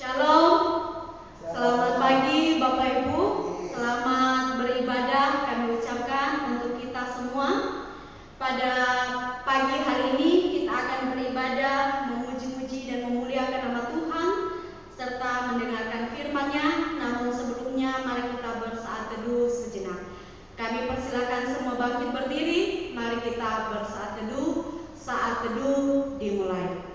Shalom, selamat pagi Bapak Ibu, selamat beribadah kami ucapkan untuk kita semua. Pada pagi hari ini kita akan beribadah, memuji-muji dan memuliakan nama Tuhan, serta mendengarkan firman-Nya. Namun sebelumnya mari kita bersaat teduh sejenak. Kami persilakan semua bangkit berdiri, mari kita bersaat teduh, saat teduh dimulai.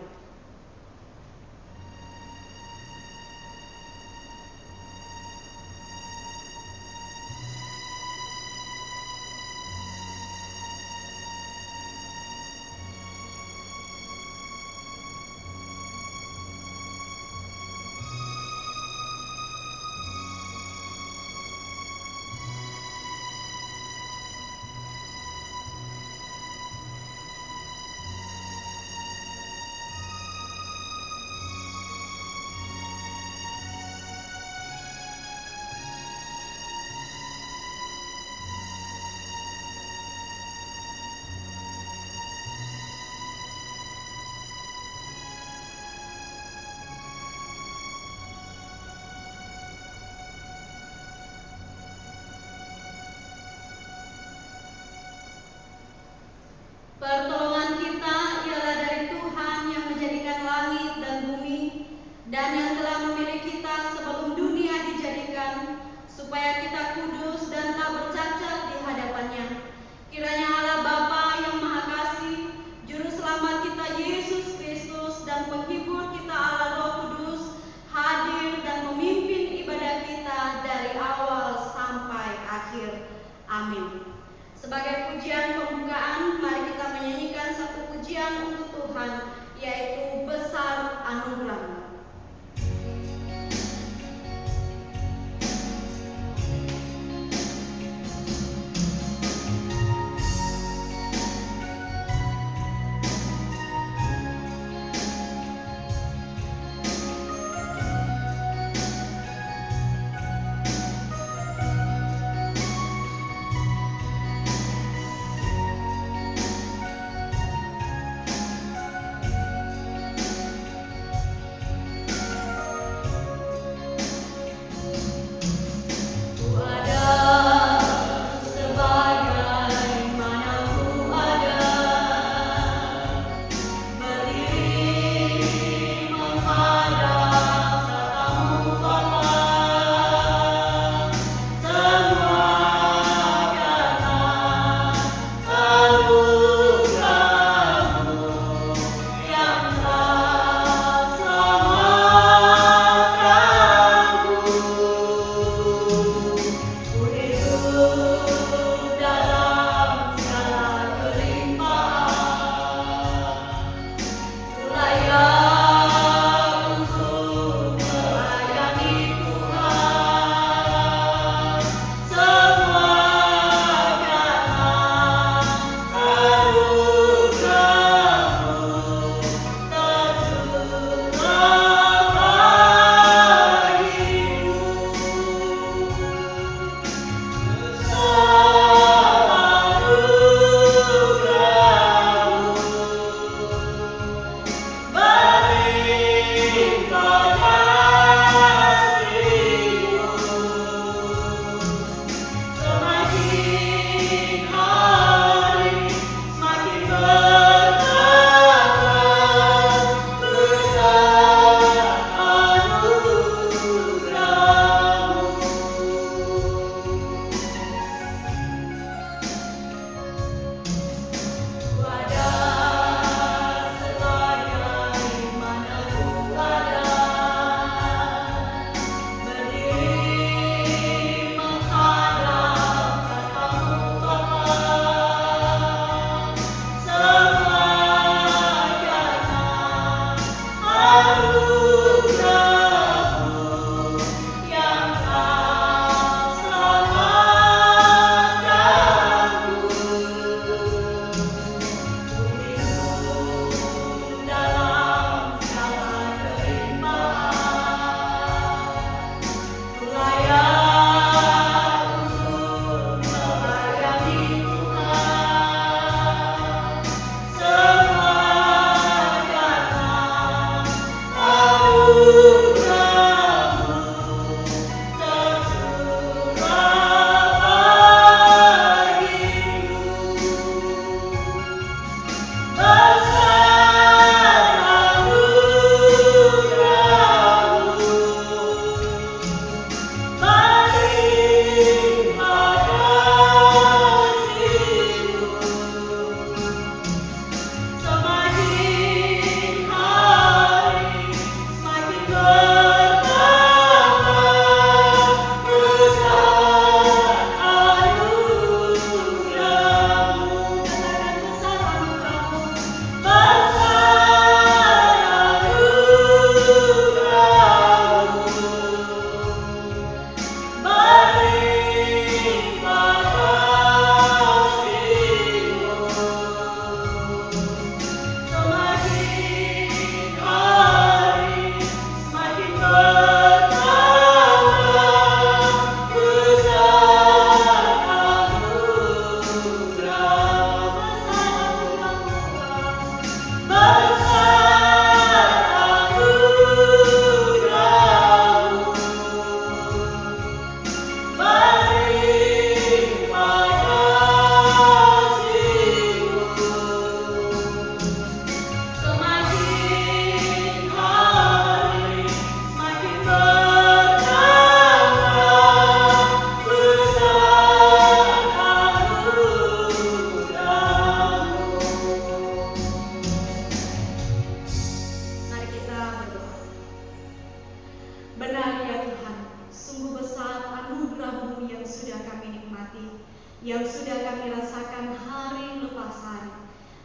Benar ya Tuhan, sungguh besar anugerah-Mu yang sudah kami nikmati, yang sudah kami rasakan hari lepas hari.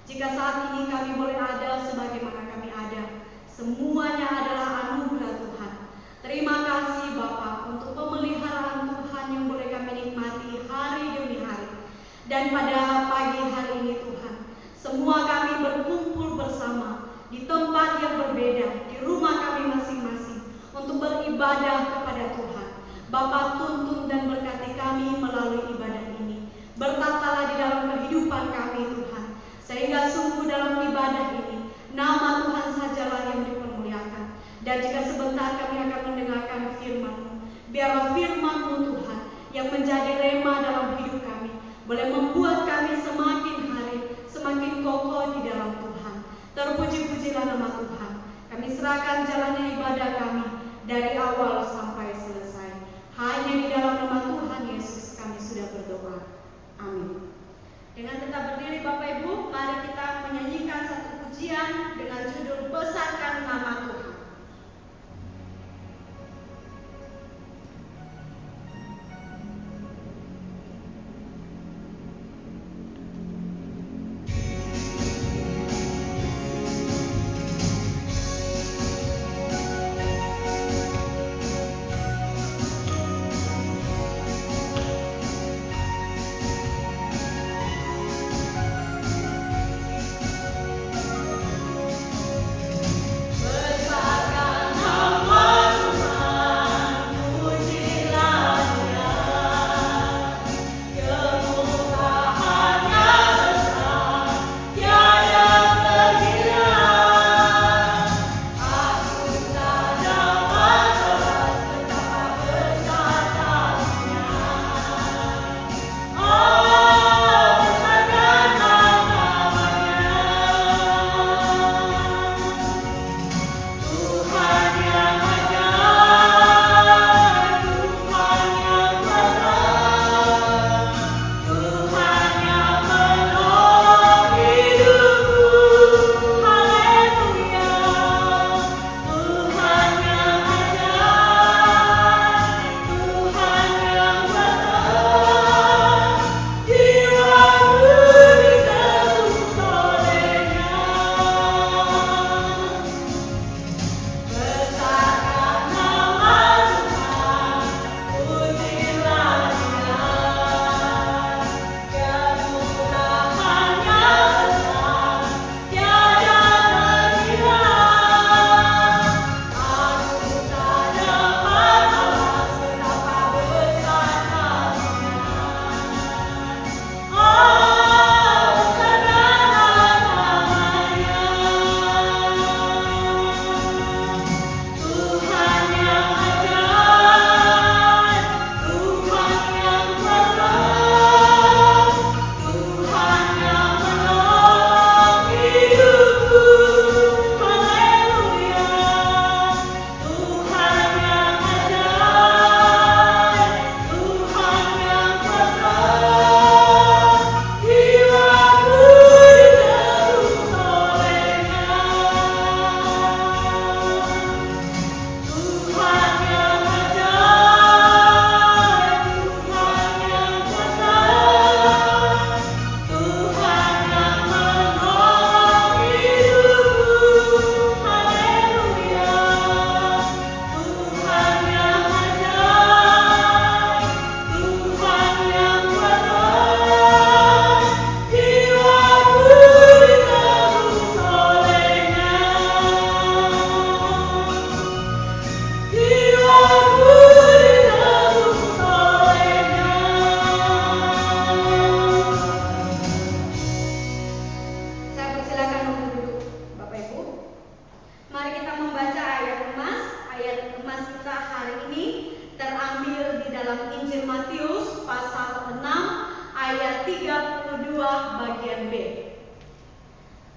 Jika saat ini kami boleh ada sebagaimana kami ada, semuanya adalah anugerah Tuhan. Terima kasih Bapa untuk pemeliharaan Tuhan yang boleh kami nikmati hari demi hari. Dan pada pagi hari ini Tuhan, semua kami berkumpul bersama di tempat yang berbeda, di rumah kami masing-masing, untuk beribadah kepada Tuhan. Bapa, tuntun dan berkati kami melalui ibadah ini. Bertatalah di dalam kehidupan kami Tuhan, sehingga sungguh dalam ibadah ini nama Tuhan sajalah yang dipermuliakan. Dan jika sebentar kami akan mendengarkan firman-Mu, biarlah firman-Mu Tuhan yang menjadi rema dalam hidup kami, boleh membuat kami semakin hari semakin kokoh di dalam Tuhan. Terpuji-pujilah nama Tuhan. Kami serahkan jalannya ibadah kami dari awal sampai selesai. Hanya di dalam nama Tuhan Yesus kami sudah berdoa. Amin. Dengan tetap berdiri Bapak Ibu, mari kita menyanyikan satu pujian dengan judul Besarkan Nama Tuhan.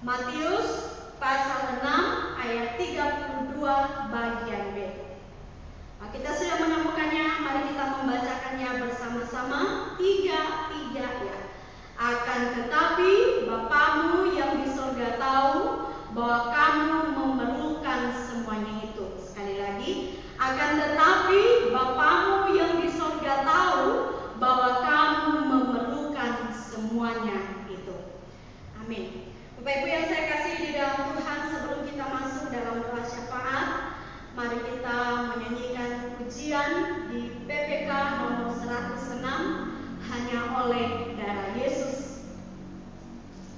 Matius pasal 6 ayat 32 bagian B. Nah, kita sudah menemukannya, mari kita membacakannya bersama-sama. 3 ya. Akan tetapi Bapamu yang di surga tahu bahwa kamu memerlukan semuanya itu. Sekali lagi, Akan tetapi Bapamu yang di sorga tahu bahwa kamu memerlukan semuanya itu. Amin. Bapak Ibu yang saya kasih di dalam Tuhan, sebelum kita masuk dalam doa syafaat, mari kita menyanyikan pujian di PPK nomor 106, hanya oleh darah Yesus.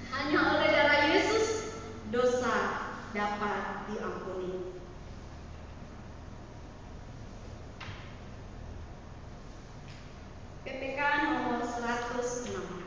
Hanya oleh darah Yesus dosa dapat diampuni. PPK nomor 106.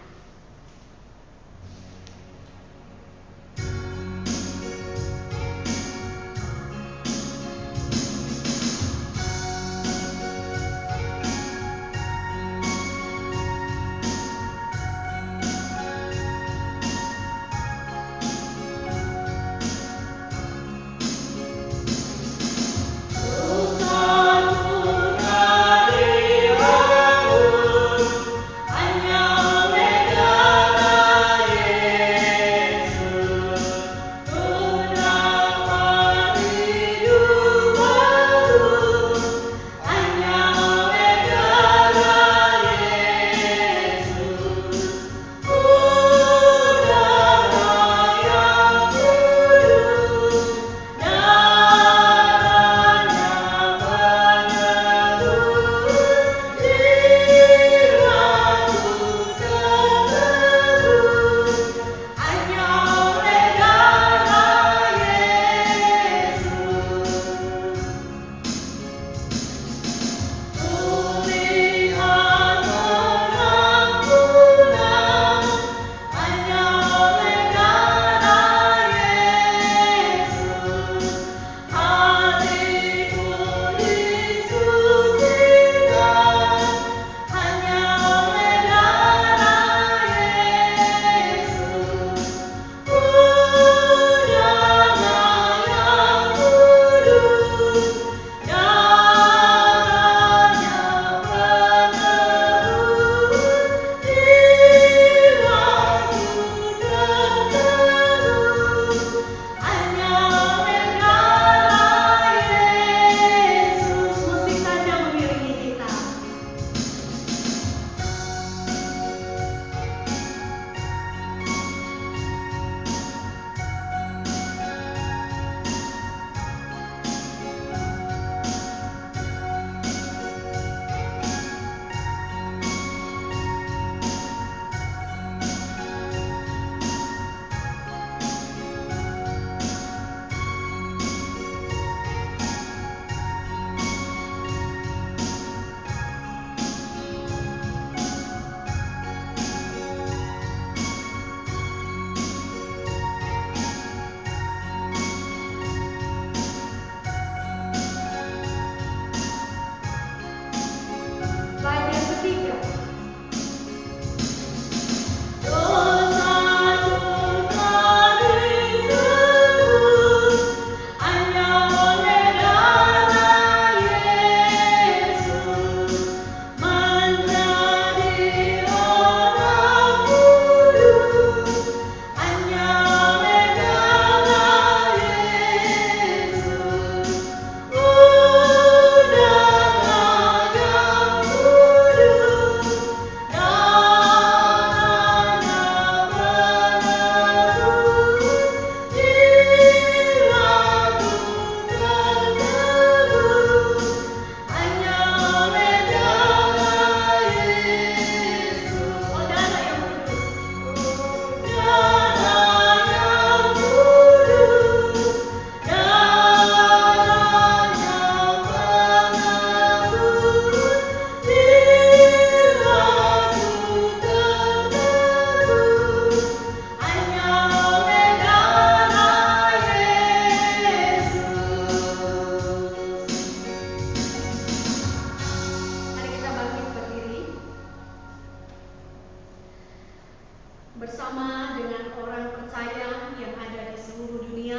bersama dengan orang percaya yang ada di seluruh dunia,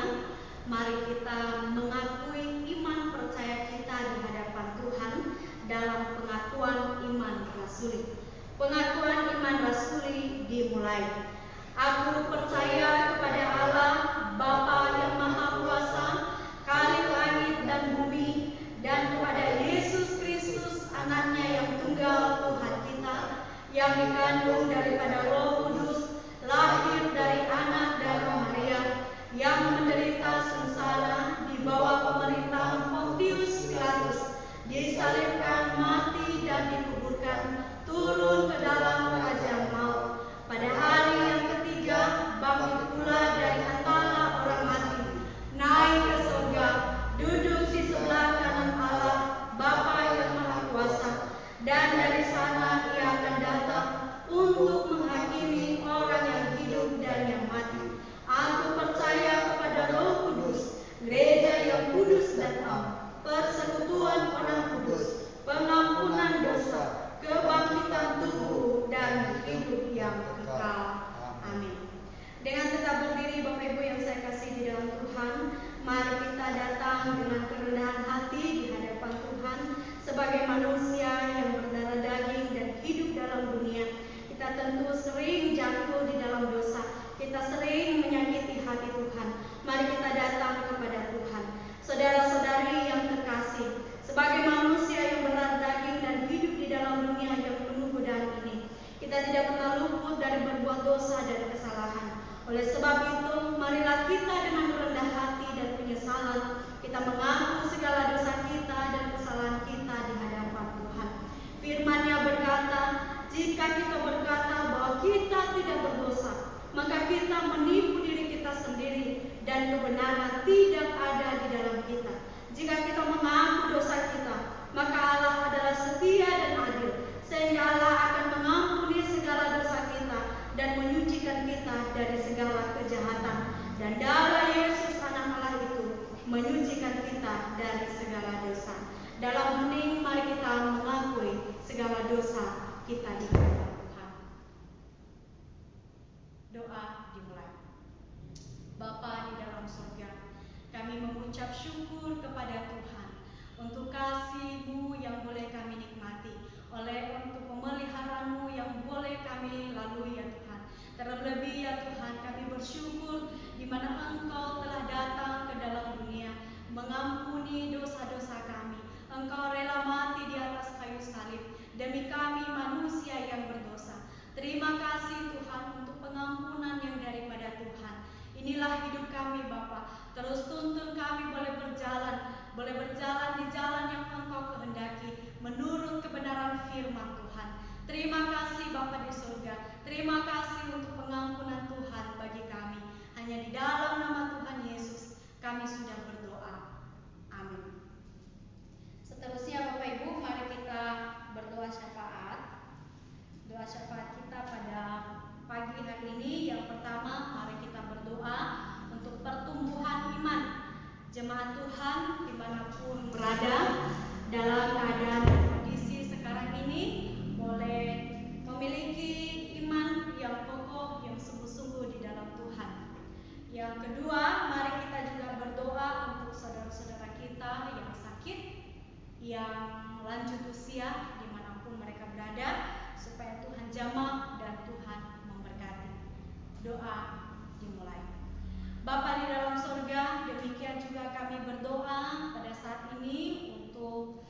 mari kita mengakui iman percaya kita di hadapan Tuhan dalam pengakuan iman rasuli. Pengakuan iman rasuli dimulai. Aku percaya kepada Allah, Bapa yang Maha Kuasa, Khalik langit dan bumi, dan kepada sebelah kanan Allah Bapa yang Maha Kuasa, dan dari sana Ia akan datang untuk menghakimi orang yang hidup dan yang mati. Aku percaya kepada Roh Kudus, gereja yang kudus dan am, persekutuan orang kudus, pengampunan dosa, kebangkitan tubuh, dan hidup yang kekal. Amin. Dengan tetap berdiri Bapak Ibu yang saya kasih di dalam Tuhan, mari kita datang dengan kerendahan hati di hadapan Tuhan sebagai manusia yang berdarah daging dan hidup dalam dunia. Kita tentu sering jatuh di dalam dosa, kita sering menyakiti hati Tuhan. Mari kita datang kepada Tuhan. Saudara-saudari yang terkasih, sebagai manusia yang berdarah daging dan hidup di dalam dunia yang penuh godaan ini, kita tidak pernah luput dari berbuat dosa dan kesalahan. Oleh sebab itu, marilah kita dengan rendah hati dan penyesalan, kita mengaku segala dosa kita dan kesalahan kita di hadapan Tuhan. Firman-Nya berkata, jika kita berkata bahwa kita tidak berdosa, maka kita menipu diri kita sendiri dan kebenaran tidak ada di dalam kita. Jika kita mengaku dosa kita, maka Allah adalah setia dan adil, sehingga Allah akan mengampuni segala dosa kita dan menyucikan kita dari segala kejahatan. Dan darah Yesus anak Allah itu menyucikan kita dari segala dosa. Dalam hening mari kita mengakui segala dosa kita di hadapan Tuhan. Doa dimulai. Bapa di dalam surga, kami mengucap syukur kepada Tuhan untuk kasih-Mu yang boleh kami nikmati, untuk pemeliharaan-Mu yang boleh kami lalui ya Tuhan. Terlebih ya Tuhan, kami bersyukur di mana Engkau telah datang ke dalam dunia mengampuni dosa-dosa kami. Engkau rela mati di atas kayu salib demi kami manusia yang berdosa. Terima kasih Tuhan untuk pengampunan yang daripada Tuhan. Inilah hidup kami Bapa. Terus tuntun kami boleh berjalan di jalan yang Engkau kehendaki menurut kebenaran firman Tuhan. Terima kasih Bapa di surga. Terima kasih untuk pengampunan Tuhan bagi kami. Hanya di dalam nama Tuhan Yesus kami sudah berdoa. Amin. Seterusnya Bapak Ibu, mari kita berdoa syafaat. Doa syafaat kita pada pagi hari ini, yang pertama mari kita berdoa untuk pertumbuhan iman jemaat Tuhan dimanapun berada, dalam keadaan dan kondisi sekarang ini boleh memiliki iman yang kokoh, yang sungguh-sungguh di dalam Tuhan. Yang kedua, mari kita juga berdoa untuk saudara-saudara kita yang sakit, yang lanjut usia dimanapun mereka berada, supaya Tuhan jamah dan Tuhan memberkati. Doa dimulai. Bapa di dalam surga, demikian juga kami berdoa pada saat ini untuk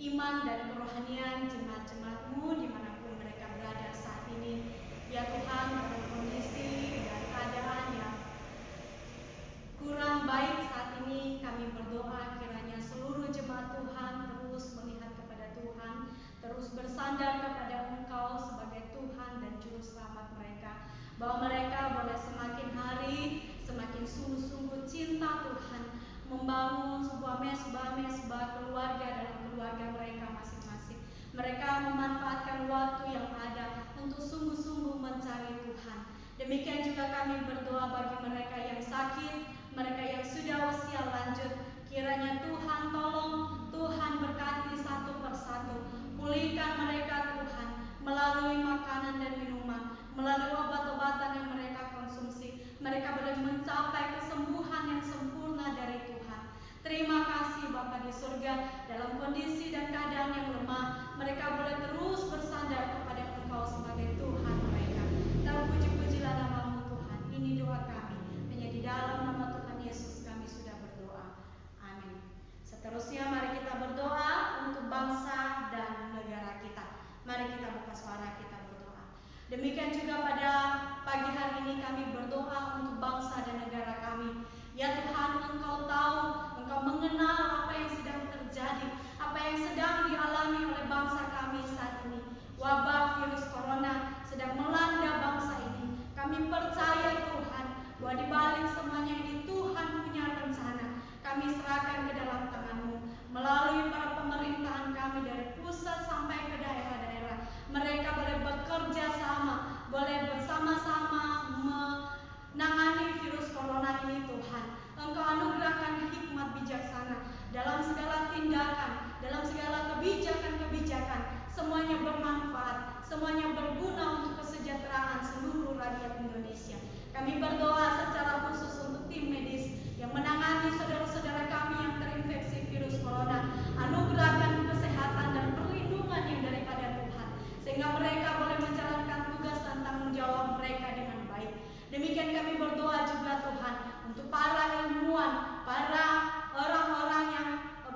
iman dan kerohanian jemaat-jemaat-Mu dimanapun mereka berada saat ini. Ya Tuhan, dalam kondisi dan keadaan yang kurang baik saat ini, kami berdoa kiranya seluruh jemaat Tuhan terus melihat kepada Tuhan, terus bersandar kepada Engkau sebagai Tuhan dan Juru Selamat mereka, bahwa mereka boleh semakin hari semakin sungguh-sungguh cinta Tuhan, membangun sebuah mesbah keluarga dalam keluarga mereka masing-masing. Mereka memanfaatkan waktu yang ada untuk sungguh-sungguh mencari Tuhan. Demikian juga kami berdoa bagi mereka yang sakit, mereka yang sudah usia lanjut. Kiranya Tuhan tolong, Tuhan berkati satu persatu, pulihkan mereka Tuhan, melalui makanan dan minuman, melalui obat-obatan yang mereka konsumsi. Mereka boleh mencapai kesembuhan yang sempurna dari Tuhan. Terima kasih Bapa di surga, dalam kondisi dan keadaan yang lemah, mereka boleh terus bersandar kepada Engkau sebagai Tuhan mereka. Terpuji-pujilah nama-Mu Tuhan. Ini doa kami, hanya di dalam nama Tuhan Yesus kami sudah berdoa. Amin. Seterusnya mari kita berdoa untuk bangsa dan negara kita. Mari kita buka suara kita berdoa. Demikian juga pada pagi hari ini kami berdoa untuk bangsa dan negara kami. Ya Tuhan, Engkau tahu, Engkau mengenal apa yang sedang terjadi, apa yang sedang dialami oleh bangsa kami saat ini. Wabah virus corona sedang melanda bangsa ini. Kami percaya Tuhan, bahwa di balik semuanya ini Tuhan punya rencana. Kami serahkan ke dalam tangan tindakan, dalam segala kebijakan-kebijakan, semuanya bermanfaat, semuanya berguna untuk kesejahteraan seluruh rakyat Indonesia. Kami berdoa secara khusus untuk tim medis yang menangani saudara-saudara kami yang terinfeksi virus corona. Anugerahkan kesehatan dan perlindungan yang daripada Tuhan, sehingga mereka boleh menjalankan tugas dan tanggung jawab mereka dengan baik. Demikian kami berdoa juga Tuhan untuk para ilmuwan, para orang-orang yang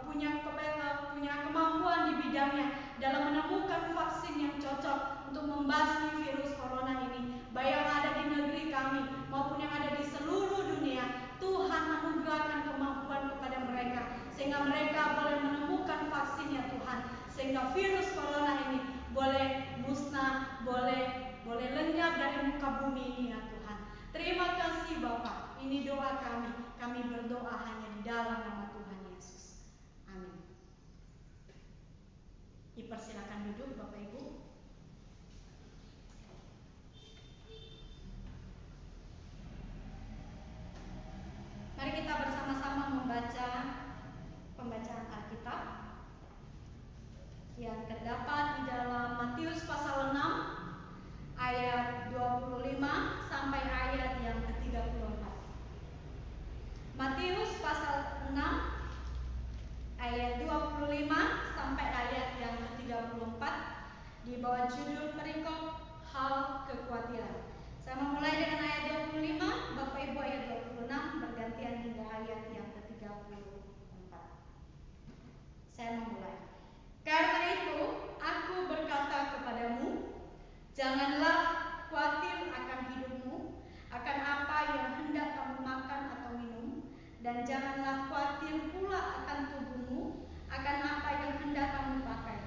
punya kemampuan di bidangnya dalam menemukan vaksin yang cocok untuk membasmi virus corona ini, baik yang ada di negeri kami maupun yang ada di seluruh dunia. Tuhan anugerahkan kemampuan kepada mereka sehingga mereka boleh menemukan vaksinnya Tuhan, sehingga virus corona ini boleh musnah, boleh lenyap dari muka bumi ini ya Tuhan. Terima kasih Bapa. Ini doa kami. Kami berdoa hanya di dalam nama Tuhan Yesus. Amin. Dipersilakan duduk Bapak Ibu. Mari kita bersama-sama membaca pembacaan Alkitab yang terdapat di dalam Matius pasal 6 ayat 25 sampai ayat yang ke-34. Matius pasal 6 ayat 25 sampai ayat yang ke-34 di bawah judul perikop hal kekhawatiran. Saya memulai dengan ayat 25, Bapak Ibu ayat 26 bergantian hingga ayat yang ke-34. Saya memulai. Karena itu aku berkata kepadamu, janganlah khawatir akan hidupmu, akan apa yang hendak kamu makan atau minum, dan janganlah khawatir pula akan tubuhmu, akan apa yang hendak kamu pakai.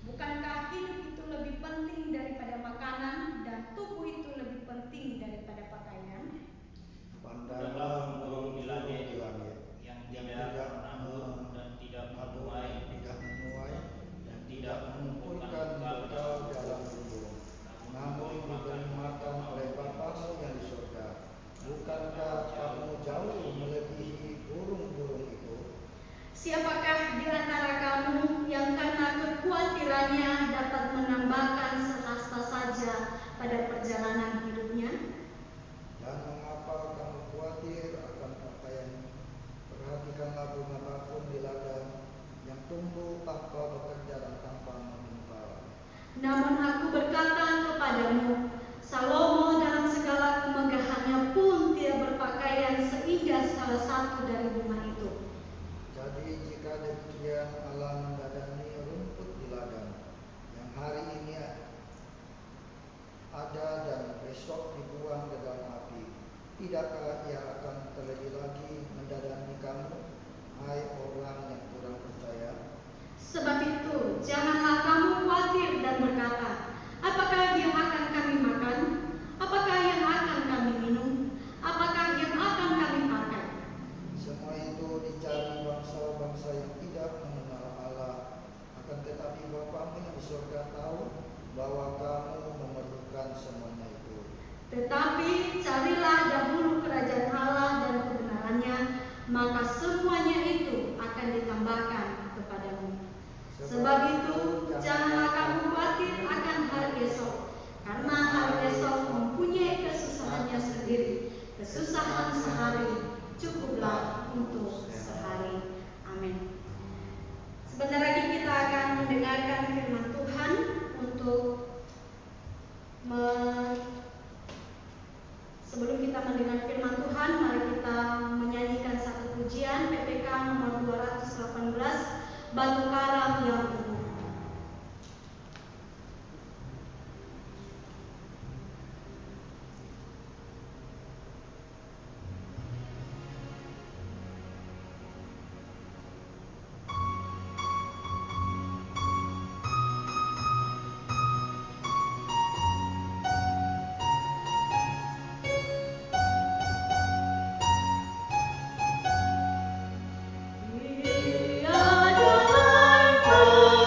Bukankah hidup itu lebih penting daripada makanan, dan tubuh itu lebih penting daripada pakaian? Pandanglah burung di langit yang tidak menabur dan tidak menuai dan tidak mengumpulkan bekal dalam lumbung, namun diberi makan oleh Bapamu yang di surga. Bukankah kamu jauh melebihi burung-burung itu? Siapakah di antara kamu yang karena kekhawatirannya dapat menambahkan sehasta saja pada perjalanan hidupnya? Dan mengapa kamu khawatir akan pakaian? Perhatikanlah bunga bakung di ladang yang tumbuh tanpa bekerja dan tanpa mengembara. Namun aku berkata kepadamu, Salomo dalam segala kemegahannya pun tidak berpakaian seindah salah satu dari bunga itu. Jadi jika demikian Allah mendadani rumput di ladang yang hari ini ada dan besok dibuang ke dalam api, tidakkah Ia akan terlebih lagi mendadani kamu, hai orang yang kurang percaya? Sebab itu janganlah kamu khawatir dan berkata, apakah yang akan kami makan? Apakah yang akan kami minum? Apakah yang akan kami pakai? Semua itu dicari bangsa-bangsa yang tidak mengenal Allah. Akan tetapi Bapamu yang di surga tahu bahwa kamu memerlukan semuanya itu. Tetapi carilah dahulu kerajaan Allah dan kebenarannya, maka semuanya itu akan ditambahkan kepadamu. Sebab itu janganlah kamu khawatir akan hari esok, karena hari esok mempunyai kesusahannya sendiri. Kesusahan sehari cukuplah untuk sehari. Amin. Sebentar lagi kita akan mendengarkan firman Tuhan. Sebelum kita mendengar firman Tuhan, mari kita menyanyikan satu pujian PPK nomor 218, Batu Karang yang Teguh. Tiada lain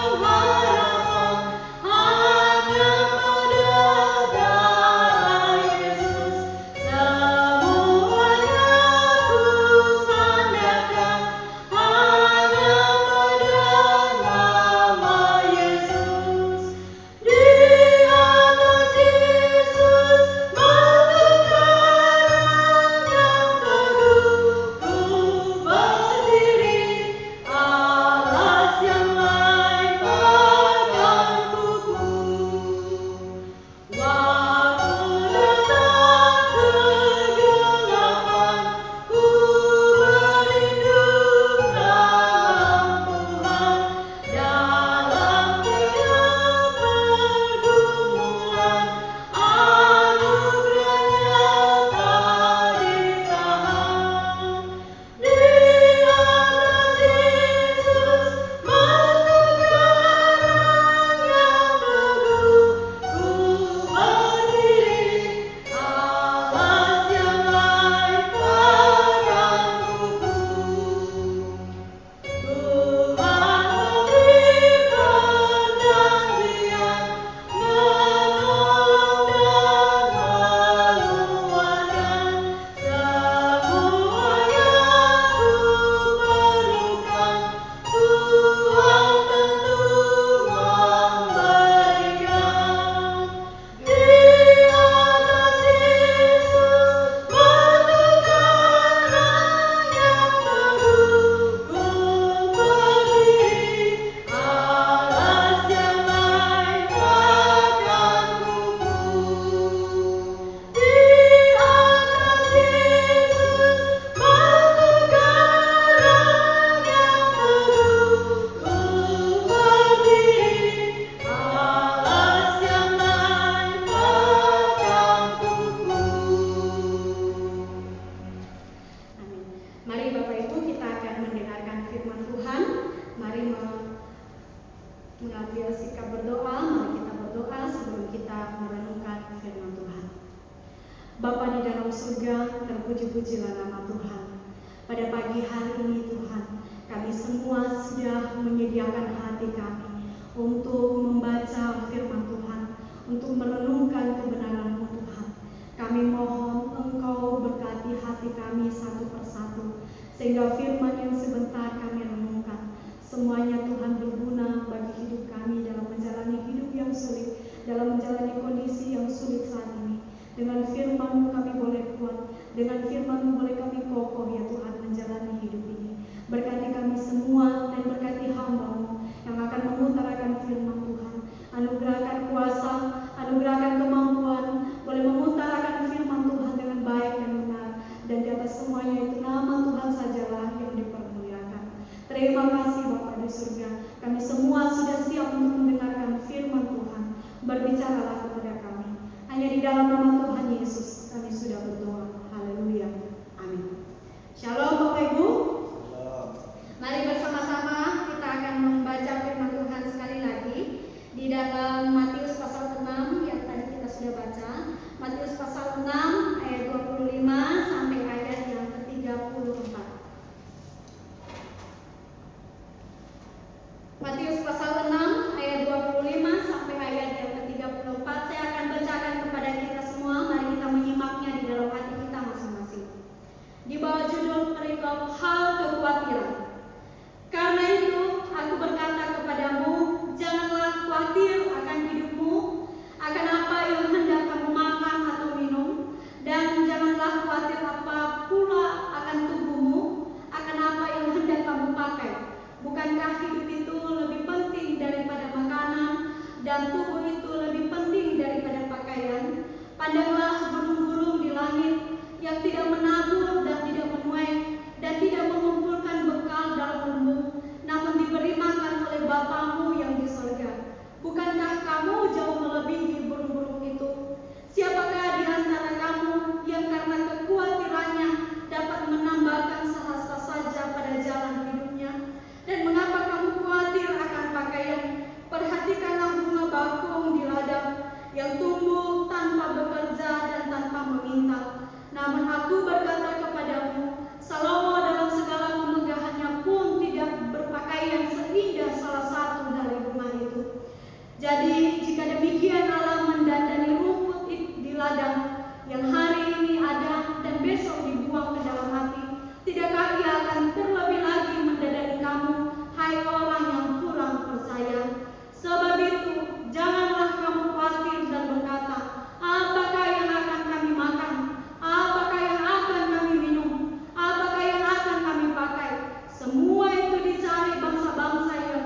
Bapa di dalam surga, terpuji-pujilah nama Tuhan. Pada pagi hari ini Tuhan, kami semua sudah menyediakan hati kami untuk membaca firman Tuhan, untuk merenungkan kebenaran-Mu Tuhan. Kami mohon Engkau berkati hati kami satu persatu, sehingga firman yang sebentar kami renungkan, semuanya Tuhan berguna bagi hidup kami dalam menjalani hidup yang sulit, dalam menjalani kondisi yang sulit saat ini. Dengan firman-Mu kami boleh kuat, dengan firman-Mu boleh kami kokoh ya Tuhan menjalani hidup ini. Berkati kami semua dan berkati hamba-Mu yang akan mengutarakan firman Tuhan. Anugerahkan kuasa, anugerahkan kemampuan, boleh mengutarakan firman Tuhan dengan baik dan benar. Dan di atas semuanya itu nama Tuhan sajalah yang dipermuliakan. Terima kasih Bapa di surga. Kami semua sudah siap untuk mendengarkan firman Tuhan. Berbicaralah kepada kami. Hanya di dalam nama Tuhan Yesus kami sudah berdoa. Haleluya. Amin. Shalom Bapak Ibu. Mari bersama-sama kita akan membaca firman Tuhan sekali lagi di dalam Matius pasal 6 yang tadi kita sudah baca. Matius pasal 6 ayat 25 sampai ayat yang ke-34. Matius pasal 6 ayat 25 sampai ayat yang ke-34. Saya akan bacakan kepada kita semua. Mari kita menyimaknya di dalam hati kita masing-masing. Di bawah judul perikop hal kekhawatiran. Karena itu aku berkata kepadamu, janganlah khawatir akan hidupmu, akan apa yang hendak kamu makan atau minum, dan janganlah khawatir apa pula akan tubuhmu, akan apa yang hendak kamu pakai. Bukankah hidup itu lebih penting daripada makanan, dan tubuh itu lebih penting daripada pakaian? Pandanglah burung-burung di langit yang tidak menabur dan tidak menuai dan tidak mengumpulkan bekal dalam lumbung, namun diberi makan oleh Bapamu yang di sorga. Bukankah kamu jauh melebihi burung-burung itu? Siapakah di antara kamu yang karena kekhawatirannya dapat menambahkan sehasta saja pada jalan hidupnya? Dan mengapa kamu khawatir akan pakaian? Perhatikanlah bunga bakung di ladang yang tumbuh tanpa bekerja dan tanpa meminta. Namun aku berkata kepadamu, Salomo dalam segala kemegahannya pun tidak berpakaian seindah salah satu dari bunga itu. Jadi jika demikian Allah mendandani rumput di ladang yang hari ini ada dan besok dibuang ke dalam api, tidakkah Ia akan terlebih lagi mendandani kamu, hai orang yang kurang percaya? Sebab itu janganlah kamu khawatir dan berkata, apakah yang akan kami makan? Apakah yang akan kami minum? Apakah yang akan kami pakai? Semua itu dicari bangsa-bangsa yang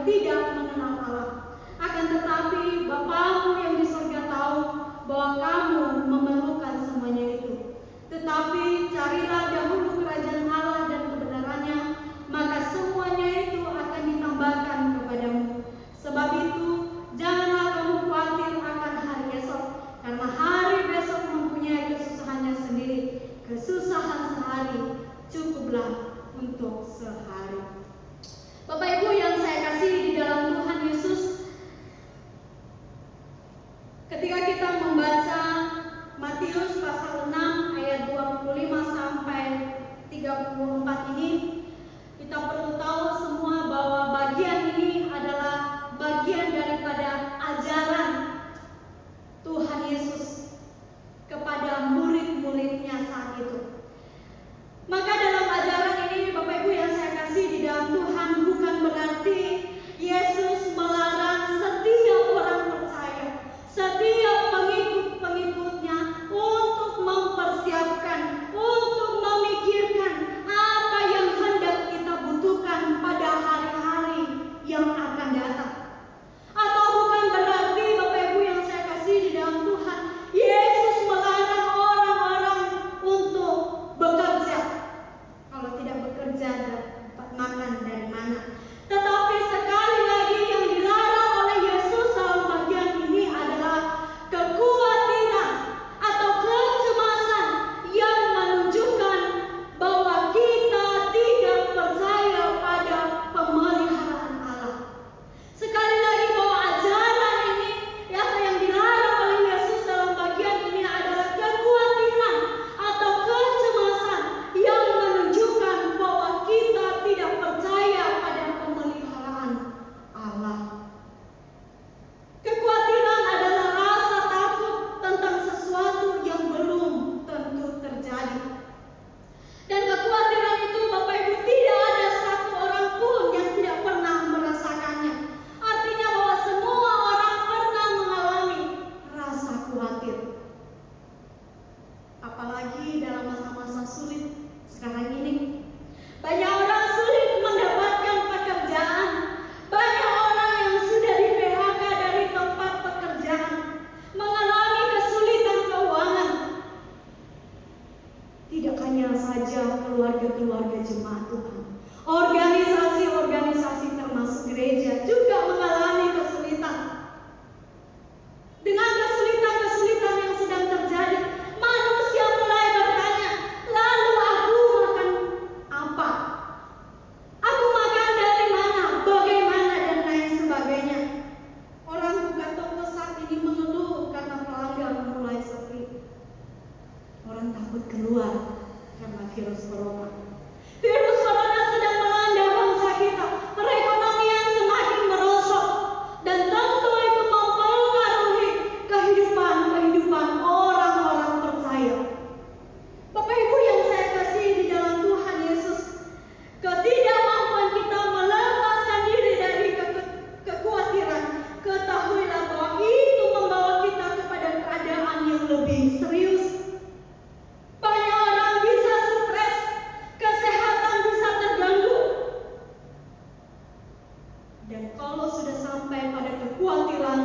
Dan kalau sudah sampai pada kekhawatiran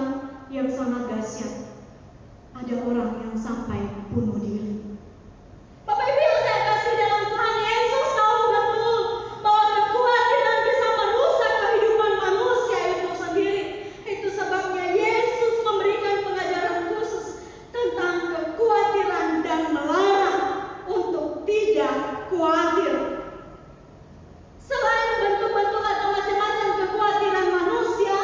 yang sangat dahsyat, ada orang yang sampai bunuh diri. Bapak Ibu yang saya kasih dalam Tuhan, Yesus tahu betul bahwa kekhawatiran bisa merusak kehidupan manusia itu sendiri. Itu sebabnya Yesus memberikan pengajaran khusus tentang kekhawatiran dan melarang untuk tidak khawatir. Selain bentuk-bentuk atau macam-macam kekhawatiran manusia,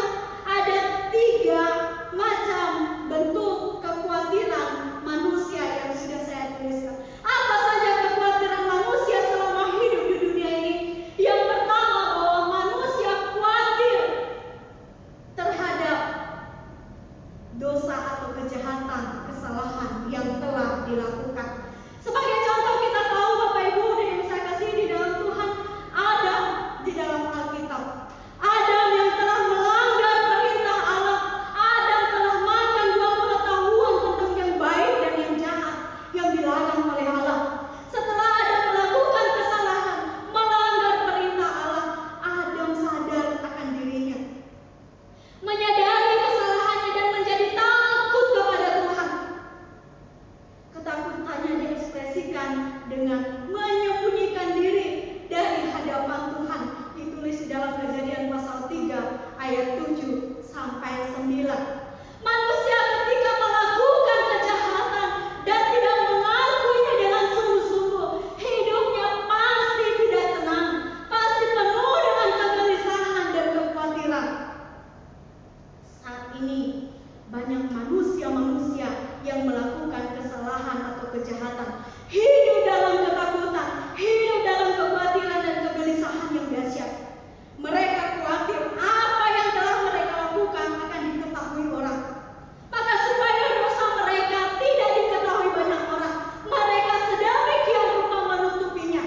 ada 3 macam bentuk kekhawatiran manusia yang sudah saya tuliskan. Apa saja kekhawatiran manusia selama hidup di dunia ini? Yang pertama, bahwa manusia khawatir terhadap dosa atau kejahatan, kesalahan yang telah dilakukan. Sebagai contoh, kita tahu Bapak Ibu yang saya kasih di dalam Tuhan, Adam di dalam Alkitab. Adam yang telah melanggar perintah Allah. Adam telah makan buah pengetahuan tentang yang baik dan yang jahat yang dilarang oleh Allah. Setelah Adam melakukan kesalahan, melanggar perintah Allah, Adam sadar akan dirinya, menyadari kesalahannya dan menjadi takut kepada Tuhan. Ketakutannya diekspresikan dengan menyembunyikan diri dari hadapan Tuhan. Ditulis di dalam Kejadian pasal 3 ayat 7 sampai 9. Manusia ketika melakukan kejahatan dan tidak mengakuinya dengan sungguh-sungguh, hidupnya pasti tidak tenang, pasti penuh dengan kegelisahan dan kekhawatiran. Saat ini banyak manusia-manusia yang melakukan kesalahan atau kejahatan, hidup dalam ketakutan, hidup dalam kekhawatiran dan kegelisahan yang dahsyat. Mereka khawatir apa yang telah mereka lakukan akan diketahui orang. Maka supaya dosa mereka tidak diketahui banyak orang, mereka sedemikian rupa menutupinya.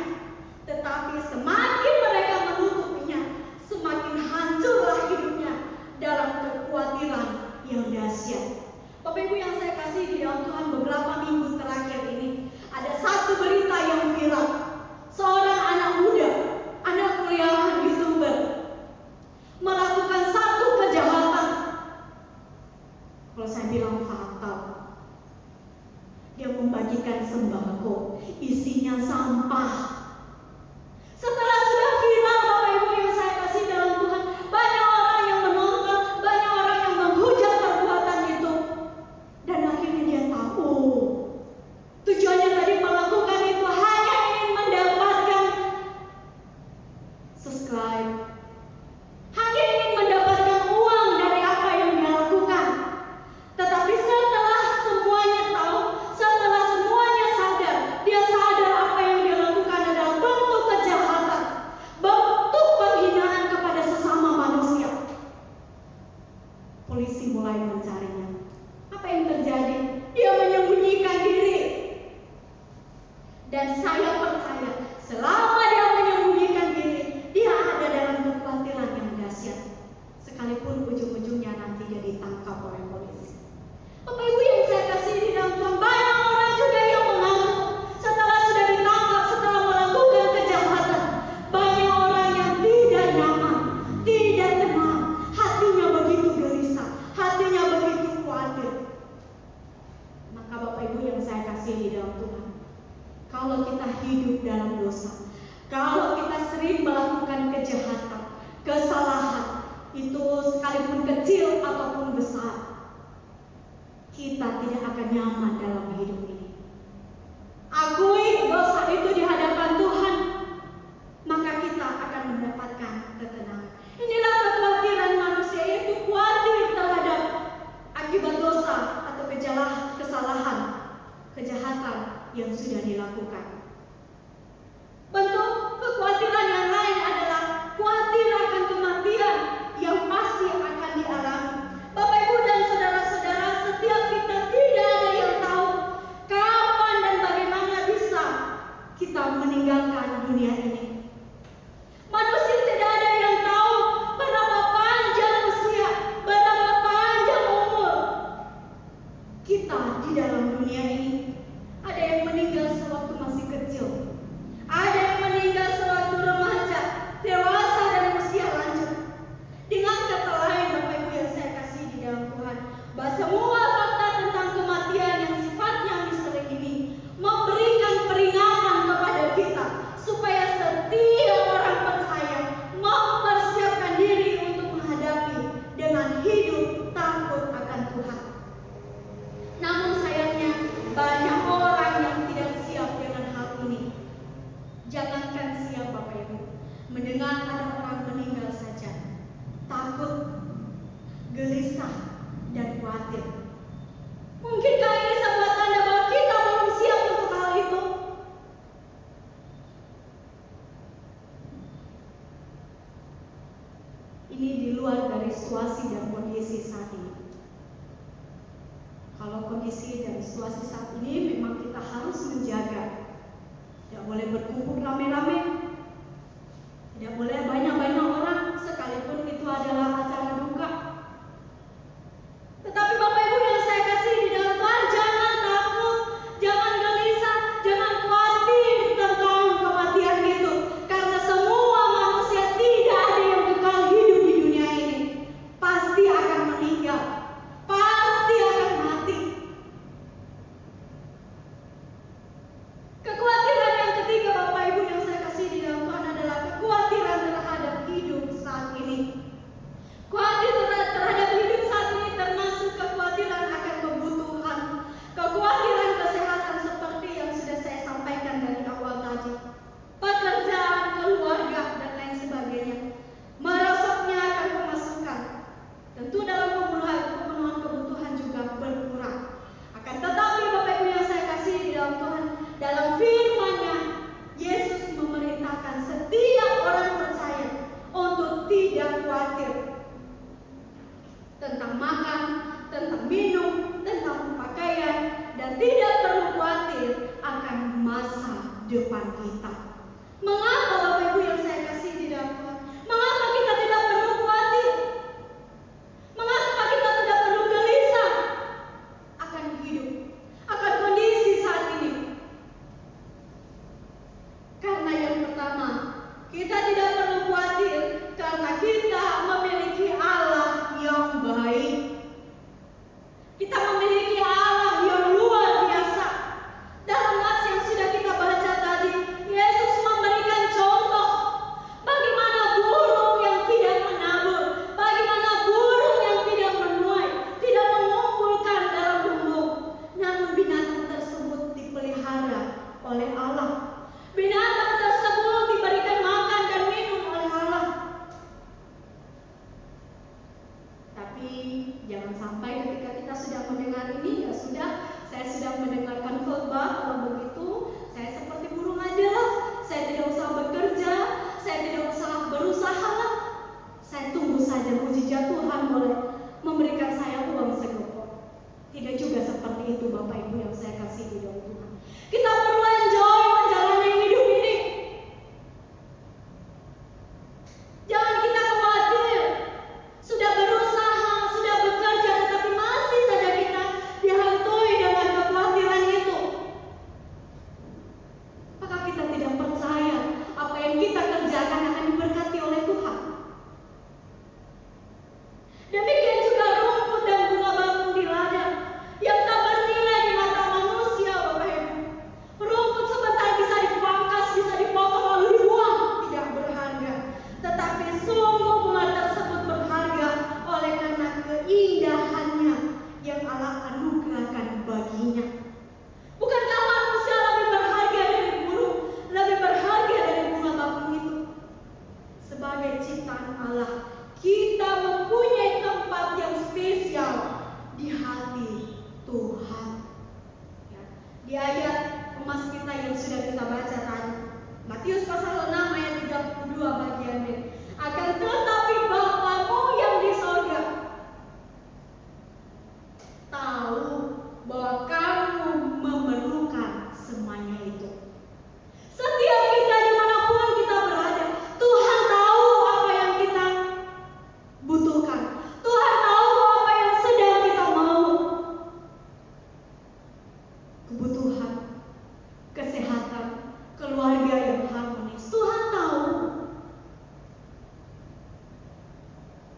Tetapi semakin mereka menutupinya, semakin hancurlah hidupnya dalam kekhawatiran yang dahsyat. Bapak Ibu yang saya kasih di dalam Tuhan, beberapa minggu terakhir ini ada satu berita yang viral. Seorang anak muda, anak kuliahan di Sumber, melakukan satu kejahatan. Kalau saya bilang fatal, dia membagikan sembako, isinya sampah. Setelah sudah viral, Bapak Ibu yang saya kasih dalam Tuhan, banyak orang yang menonton, banyak orang yang menghujat perbuatan itu. Dan akhirnya dia tahu, tujuannya tadi melakukan itu hanya ingin mendapatkan subscribe, hanya ingin mendapatkan uang dari apa yang dia lakukan. Tetapi setelah semuanya tahu, setelah semuanya sadar, dia sadar apa yang dia lakukan adalah bentuk kejahatan, bentuk penghinaan kepada sesama manusia. Polisi mulai mencarinya. Apa yang terjadi? Dia menyembunyikan diri. Dan saya percaya, selama dia menyembunyikan diri, dia ada dalam kekhawatiran yang dahsyat. Sekalipun ujung-ujungnya nanti dia ditangkap oleh polisi. Bapak Ibu yang saya kasih di dalam Tuhan, banyak orang juga yang mengaku setelah sudah ditangkap, setelah melakukan kejahatan. Banyak orang yang tidak nyaman, tidak tenang, hatinya begitu gelisah, hatinya begitu khawatir. Maka Bapak Ibu yang saya kasih di dalam Tuhan, kalau kita hidup dalam dosa, kalau kita sering melakukan kejahatan, kesalahan, itu sekalipun kecil ataupun besar, kita tidak akan nyaman dalam hidup ini. Akui dosa itu di hadapan Tuhan, maka kita akan mendapatkan ketenangan. Inilah kekhawatiran manusia, yaitu khawatir terhadap akibat dosa atau kesalahan, kejahatan yang sudah dilakukan. Bentuk kekhawatiran yang lain adalah khawatir akan kematian yang pasti akan dialami. Bapak Ibu dan saudara-saudara, setiap kita tidak ada yang tahu gelisah, dan khawatir. Mungkinkah ini sebuah tanda bahwa kita belum siap untuk hal itu? Ini di luar dari situasi dan kondisi saat ini. Kalau kondisi dan situasi saat ini memang kita harus menjaga. Tidak boleh berkumpul rame-rame. Tidak boleh banyak-banyak orang sekalipun itu adalah acara duka. Tetapi Bapak Ibu yang saya kasih di dalam Tuhan, jangan takut, jangan gelisah, jangan khawatir tentang kematian itu. Karena semua manusia tidak ada yang kekal hidup di dunia ini. Pasti akan meninggal, pasti akan mati. Kekhawatiran yang ketiga Bapak Ibu yang saya kasih di dalam Tuhan adalah kekhawatiran terhadap hidup saat ini. Kekhawatiran terhadap hidup saat ini termasuk kekhawatiran akan kebutuhan, kekhawatiran kesehatan seperti yang sudah saya sampaikan dari awal tadi, pekerjaan, keluarga, dan lain sebagainya. Merosotnya akan pemasukan. Tentu dalam pemenuhan kebutuhan juga berkurang. Akan tetapi Bapak Ibu yang saya kasih di dalam Tuhan, dalam firman-Nya Yesus memerintahkan setiap orang percaya untuk tidak khawatir tentang makan, tentang minum, tentang pakaian, dan tidak perlu khawatir akan masa depan kita. Mengapa Bapak Ibu yang saya kasih di dalam Tuhan? Mengapa kita tidak perlu khawatir? Mengapa kita tidak perlu gelisah akan hidup, akan kondisi saat ini? Karena yang pertama, kita tidak perlu khawatir karena kita memiliki Allah yang baik. Kita memiliki Allah yang luar biasa. Dalam nas yang sudah kita baca tadi, Yesus memberikan contoh bagaimana burung yang tidak menabur, bagaimana burung yang tidak menuai, tidak mengumpulkan dalam lumbung, namun binatang tersebut dipelihara oleh Allah. Binatang tersebut diberikan makan dan minum oleh Allah. Tapi jangan sampai ketika kita sudah mendengar ini, ya sudah, saya sudah mendengarkan khotbah, kalau begitu saya seperti burung aja lah. Saya tidak usah bekerja, saya tidak usah berusaha lah. Saya tunggu saja mujizat Tuhan boleh memberikan saya uang segepok. Tidak juga seperti itu Bapak Ibu yang saya kasih di dalam Tuhan. Kita perlu enjoy menjalani hidup ini. Jangan kita khawatir. Sudah berusaha, sudah bekerja, tetapi masih saja kita dihantui dengan kekhawatiran itu. Maka kita tidak percaya apa yang kita kerjakan akan diberkati oleh Tuhan. Demikian juga rumput dan bunga bakung di ladang yang tak bernilai di mata manusia, Bapak Ibu. Rumput sebentar bisa dipangkas, bisa dipotong lalu dibuang, tidak berharga. Tetapi sungguh bunga tersebut berharga oleh karena keindahannya yang Allah anugerahkan baginya. Bukankah manusia lebih berharga dari burung, lebih berharga dari bunga bakung itu? Sebagai ciptaan Allah, kita mempunyai tempat yang spesial di hati Tuhan. Ya, di ayat emas kita yang sudah kita baca tadi, Matius pasal 6 ayat 32 bagian B. Akan tetapi Bapamu yang di sorga tahu bahwa kamu memerlukan semuanya itu. Setiap kita dimanapun kita berada, Tuhan tahu apa yang kita butuhkan. Tuhan tahu apa yang sedang kita mau. Kebutuhan, kesehatan, keluarga yang harmonis. Tuhan tahu.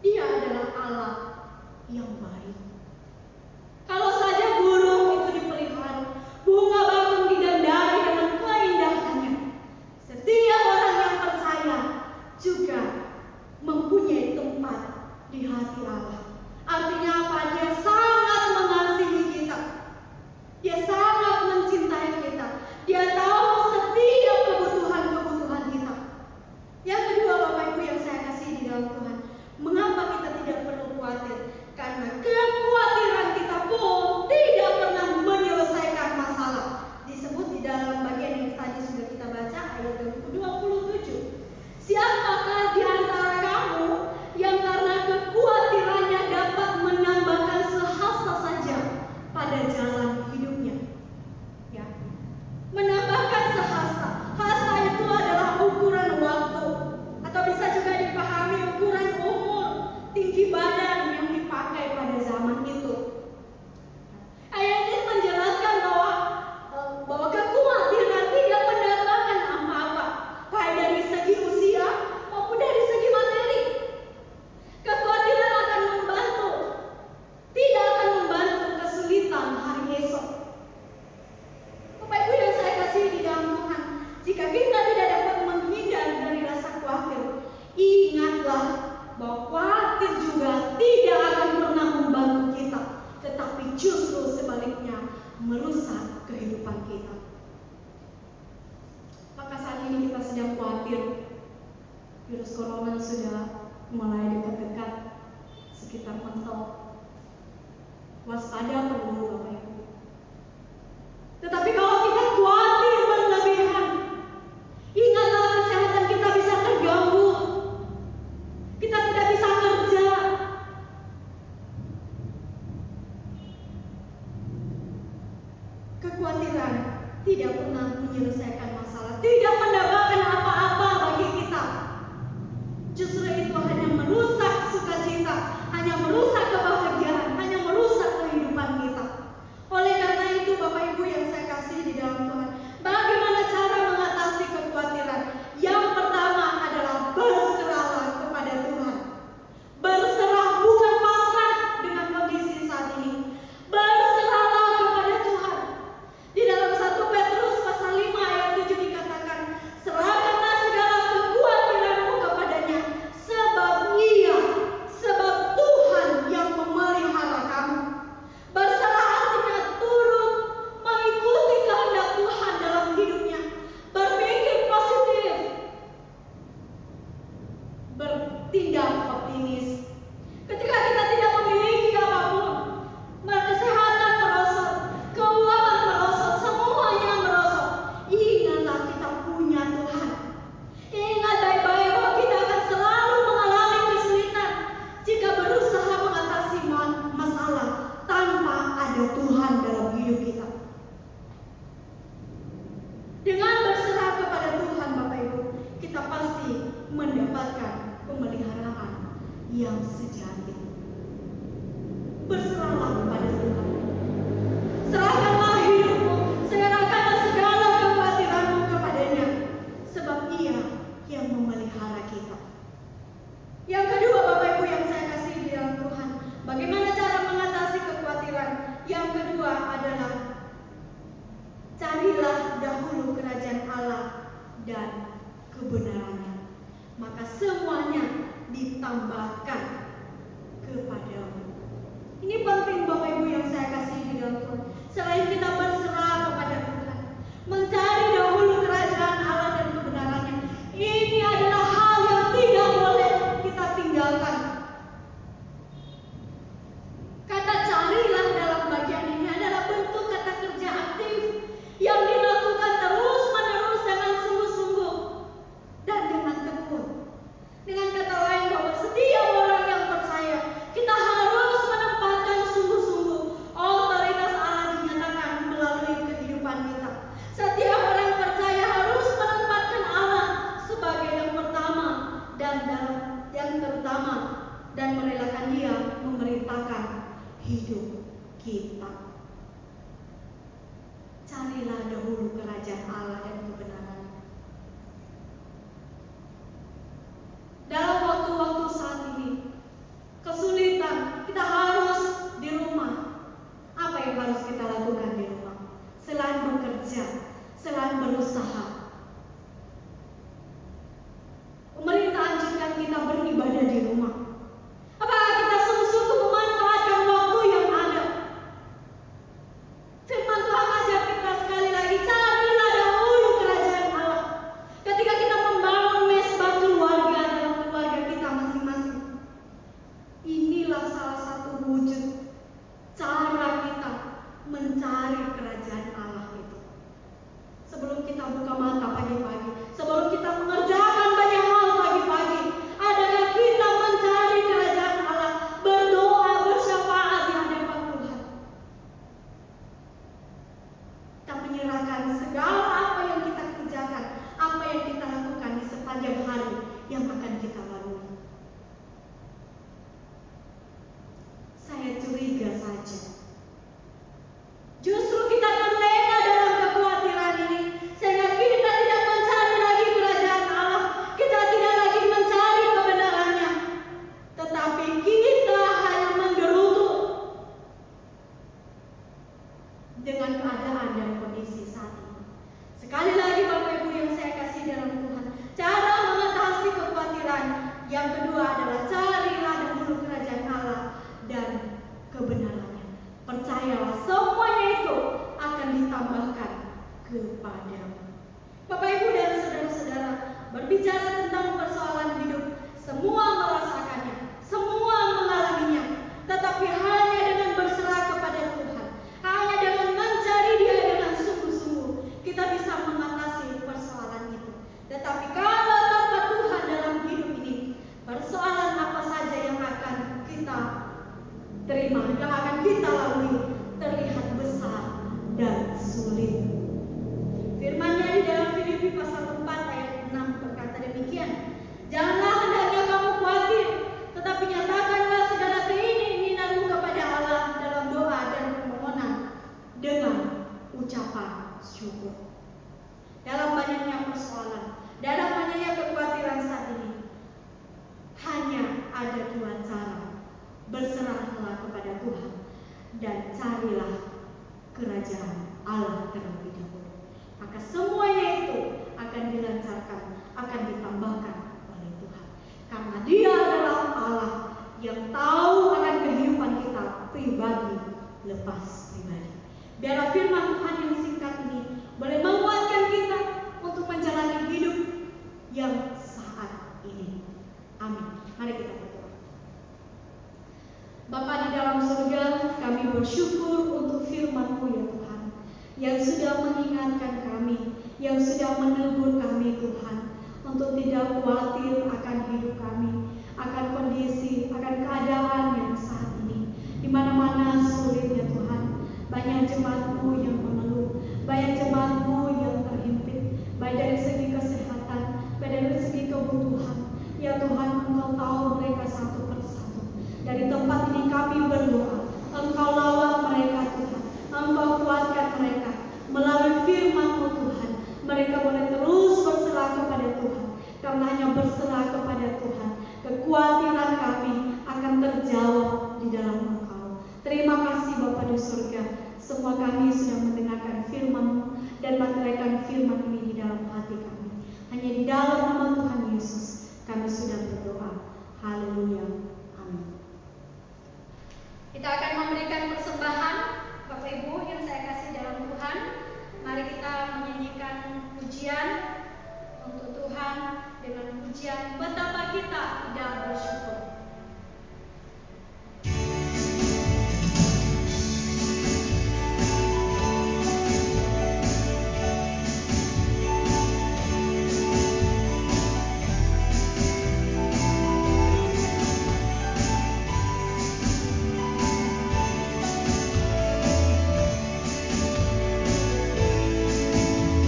Dia adalah Allah yang baik. Kalau saja burung itu dipelihara, bunga bakung didandani dengan keindahannya, setiap orang yang percaya juga mempunyai tempat di hati Allah. Artinya apa? Dia sangat mengasihi kita. Dia sangat mencintai kita. Dia tahu setiap kebutuhan-kebutuhan kita. Yang kedua Bapak Ibu yang saya kasih di dalam Tuhan, mengapa kita tidak perlu khawatir? corona sudah mulai dekat-dekat sekitar mentok. Waspada perlu Bapak Ibu. Tetapi kalau kita khawatir berlebihan, ingatlah kesehatan kita bisa terganggu. Kita tidak bisa kerja. Kekhawatiran tidak pernah menyelesaikan masalah, tidak mendapatkan apa-apa bagi kita. Justru itu hanya merusak sukacita, hanya merusak kebahagiaan, hanya merusak kehidupan kita. Oleh karena itu Bapak Ibu yang saya kasih di dalam Tuhan, bagaimana cara mengatasi kekhawatiran? Yang pertama adalah berserahlah kepada Tuhan. Berserah bukan pasrah dengan kondisi saat ini. Berserahlah kepada Tuhan. Di dalam 1 Petrus pasal 5 ayat 7 dikatakan, serahkanlah segala kekhawatiranmu kepadanya, sebab Tuhan yang memelihara kamu. Berserah artinya turut mengikuti kehendak Tuhan dalam hidupnya, berpikir positif, bertindak optimis. Ketika kita tidak memiliki apapun, kesehatan merosot, keuangan merosot, semuanya merosot, ingatlah kita punya Tuhan. Ingat baik-baik bahwa kita akan selalu mengalami kesulitan jika berusaha mengatasi masalah tanpa ada Tuhan dalam hidup kita. Dengan berserah kepada Tuhan Bapak Ibu, kita pasti mendapatkan pemeliharaan yang sejati. Berserahlah kepada Tuhan. Serahkanlah hidupmu, serahkanlah segala kekhawatiranmu kepadanya, sebab Ia yang memelihara kita. Yang kedua Bapak Ibu yang saya kasih di dalam Tuhan, bagaimana cara mengatasi kekhawatiran? Yang kedua adalah carilah dahulu kerajaan Allah dan kebenarannya, maka semuanya ditambahkan kepadamu. Ini penting Bapak Ibu yang saya kasih di dalam Tuhan. Selain kita berserah kepada Tuhan, mencari dahulu kerajaan Allah dan kebenarannya, ini adalah hal yang tidak boleh kita tinggalkan. Kata carilah dalam bagian ini adalah bentuk kata kerja aktif yang dilakukan terus-menerus dengan sungguh-sungguh dan dengan tekun. Dengan kata lain bahwa setiap orang yang percaya, kita harus menempatkan sungguh-sungguh otoritas Allah dinyatakan melalui kehidupan kita. Setiap orang percaya harus menempatkan Allah sebagai yang pertama dan yang terutama, dan merelakan Dia memerintahkan hidup kita. Carilah dahulu kerajaan Allah dan kebenarannya. Dalam waktu-waktu saat ini, kesulitan, kita harus di rumah. Apa yang harus kita lakukan di rumah? Selain bekerja, selain berusaha, pemerintah anjurkan kita beribadah di rumah. Apakah kita sungguh-sungguh memanfaatkan waktu yang ada? Firman Tuhan ajar kita sekali lagi, carilah dahulu kerajaan Allah. Ketika kita membangun mesbah keluarga dalam keluarga kita masing-masing, inilah salah satu wujud cara kita mencari kerajaan Allah itu. Sebelum kita buka mata pagi-pagi, sebelum kita mengerjakan banyak hal pagi-pagi, adalah kita mencari kerajaan Allah, berdoa, bersyafaat di hadapan Tuhan. Kita menyerahkan segala apa yang kita kerjakan, apa yang kita lakukan di sepanjang hari yang akan kita lalui. Saya curiga saja, justru kita terlena dalam kekhawatiran ini, sehingga kita tidak mencari lagi kerajaan Allah, kita tidak lagi mencari kebenarannya, tetapi kita hanya menggerutu dengan keadaan dan kondisi saat ini. Sekali lagi Bapak Ibu yang saya kasih dalam Tuhan, cara mengatasi kekhawatiran yang kedua adalah carilah dahulu kerajaan Allah dan kebenarannya. Percayalah semuanya itu akan ditambahkan kepadamu. Bapak Ibu dan saudara-saudara, berbicara tentang persoalan hidup, terima, yang akan kita lalui terlihat besar dan sulit. Firman-Nya di dalam Filipi pasal 4 ayat 6 berkata demikian, janganlah hendaknya kamu khawatir, tetapi nyatakanlah segala keinginanmu kepada Allah dalam doa dan permohonan dengan ucapan syukur. Dalam banyaknya persoalan, dalam banyaknya kekhawatiran saat ini, hanya ada dua cara: berserahlah kepada Tuhan dan carilah kerajaan Allah terlebih dahulu. Maka semuanya itu akan dilancarkan, akan ditambahkan oleh Tuhan. Karena Dia adalah Allah yang tahu akan kehidupan kita pribadi lepas pribadi. Biarlah firman Tuhan yang singkat ini boleh menguatkan kita untuk menjalani hidup yang saat ini. Amin. Mari kita berdoa. Bapa di dalam surga, kami bersyukur untuk firman-Mu ya Tuhan, yang sudah mengingatkan kami, yang sudah menegur kami Tuhan, untuk tidak khawatir akan hidup kami, akan kondisi, akan keadaan yang saat ini, di mana-mana sulit ya Tuhan. Banyak jemaat-Mu yang mengeluh, banyak jemaat-Mu yang terhimpit, baik dari segi kesehatan, baik dari segi kebutuhan. Ya Tuhan, Engkau tahu mereka satu persatu. Dari tempat ini kami berdoa, Engkau lawan mereka Tuhan, Engkau kuatkan mereka. Melalui firman-Mu Tuhan, mereka boleh terus berserah kepada Tuhan. Karena hanya berserah kepada Tuhan, kekhawatiran kami akan terjawab di dalam Engkau. Terima kasih Bapa di surga. Semua kami sudah mendengarkan firman-Mu dan meneraikan firman ini di dalam hati kami. Hanya di dalam nama Tuhan Yesus kami sudah berdoa. Haleluya. Amin. Kita akan memberikan persembahan, Bapak Ibu yang saya kasih dalam Tuhan. Mari kita menyanyikan pujian untuk Tuhan dengan pujian betapa kita tidak bersyukur.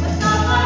Betapa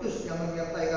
Kudus yang menyertai